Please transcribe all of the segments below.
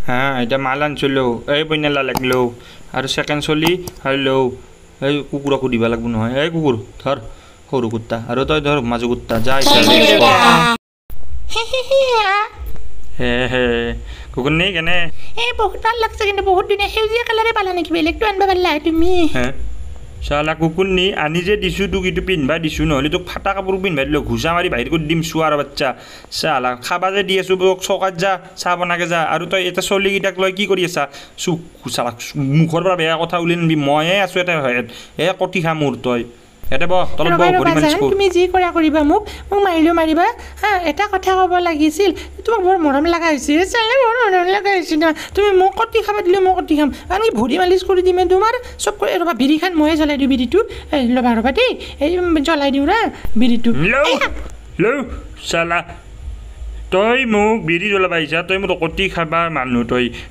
হ্যাঁ এটা মাল আনছিল এই বইনালা লাগলো আর সেকেন্ড চলি হারলো এই কুকুরকো দিবা লাগব নহয় এই কুকুর ধর সৰু কুত্তা আৰু তই ধৰ মাজু কুত্তা যা হে হে কুকুৰ নেই কেনে এই বহুত ভাল লাগছে কিন্তু বহুত ধুনীয়া সেউজীয়া কালাৰে পালা নেকি বেলেগটো আনবা পাৰলা তুমি হে চালা কুকুৰ নি আনি যে দিছোঁ তোক এইটো পিন্ধবা দিছোঁ নহ'লে তোক ফাটা কাপোৰ পিন্ধাই দিলোঁ ঘুচা মাৰি বাহিৰ কৰি দিম চোৱাৰ বাচ্চা চালা খাবা যে দি আছোঁ চকাত যা চাহ বনাকে যা আৰু তই এটা চলিকেইটাক লৈ কি কৰি আছা চালা মুখৰ পৰা বেয়া কথা উলিয়াই নিবি ময়ে আছোঁ এটা কটি খা মোৰ তই এটা তলত তুমি যি কৰা কৰিবা মোক মাৰিলেও মাৰিবা হা এটা কথা ক'ব লাগিছিল তোমাক বৰ মৰম লগা হৈছে চালে বৰ মৰম লগা হৈছে না তুমি মোক কটি খাবা দিলে মই কটি খাম আমি ভৰি মালিচ কৰি দিমে তোমাৰ চব কৰি ৰ'বা বিড়িখন ময়ে জ্বলাই দিওঁ বিড়িটো এই ল'বা ৰ'বা দেই এই জ্বলাই দিওঁ ৰা বিড়িটো চালা তই মোক বিড়ি জ্বলাব আহিছা তই মোৰ কটি খাবা মানুহ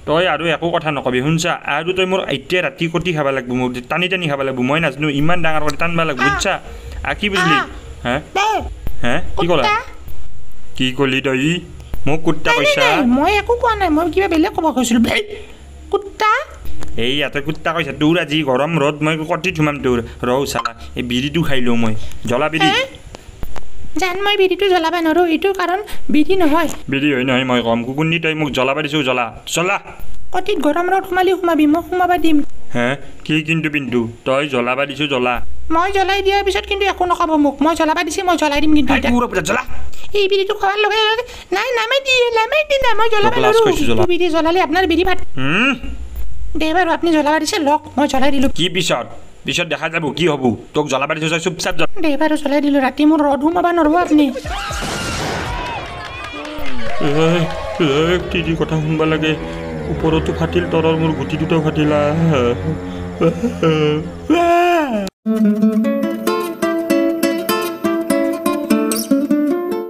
তই আৰু একো কথা নকবি শুনছা আৰু তই মোৰ এতিয়া ৰাতি কটি খাব লাগিব মোক টানি টানি খাব লাগিব মই নাজানো ইমান ডাঙৰ কৰি টানিব লাগিব বুজিছা কি বুজিলি হে হে কি ক'লা কি ক'লি তই মোক কুত্তা কৈছা মই একো কোৱা নাই মই কিবা বেলেগ ক'ব কৈছিলোঁ কুত্তা এই ইয়াতে কুত্তা কৈছা তোৰ আজি গৰম ৰ'দ মই কটি থুমাম তোৰ ৰৌ চালা এই বিড়িটো খাই লওঁ মই জ্বলা বিড়ি জান মই বিড়িটো জ্বলাব নোৱাৰোঁ এইটো কাৰণ বিড়ি নহয় বিড়ি হয় নহয় মই কম কুকুৰনি তই মোক জ্বলাব দিছোঁ জ্বলা কটিত গৰম ৰ'দ সোমাবি মই সোমাব দিম হে কি কিন্তু তই জ্বলাব দিছোঁ জ্বলা মই জ্বলাই দিয়াৰ পিছত কিন্তু একো নক'ব মোক মই জ্বলাব দিছোঁ মই জ্বলাই দিম কিন্তু জ্বলা এই বিড়িটো খোৱাৰ লগে লগে নাই নামাই দি না মই জ্বলাব নোৱাৰোঁ বিড়ি জ্বলালে আপোনাৰ বিড়ি ভাত দে বাৰু আপুনি জ্বলাব দিছে লওক মই জ্বলাই দিলোঁ কি পিছত দেখা যাব কি হ'ব তোক জ্বলাব দিছোঁ চুপচাপ দে বাৰু জ্বলাই দিলোঁ ৰাতি মোৰ ৰ'দ সোমাব নোৱাৰিব আপুনি কি কথা শুনবা লাগে ওপৰতো ফাটিল তলৰ মোৰ গুটি দুটাও ফাটিলা